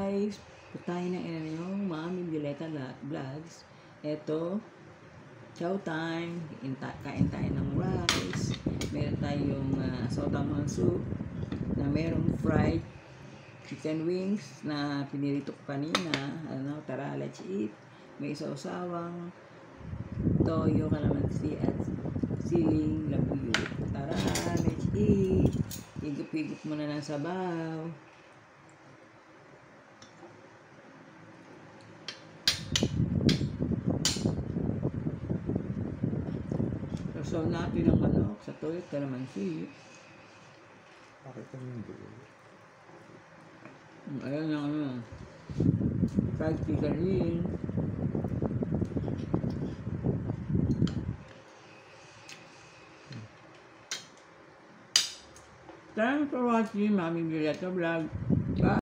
guys, putahin ng ina niyo, Mami Violeta Vlogs. Eto, chow time, kain tayo ng rice. Meron tayong sotamang soup na merong fried chicken wings na pinirito ko kanina. Tara, let's eat. May isaw-sawang toyo, kalamansi at siling labuyo. Tara, let's eat. Higop-higop muna ng sabaw. So natin ang manok sa toyo at kalamansi. Bakit kami yung buo? Ayan ang fried chicken wings. Thanks for watching Mami Violeta Vlog. Bye!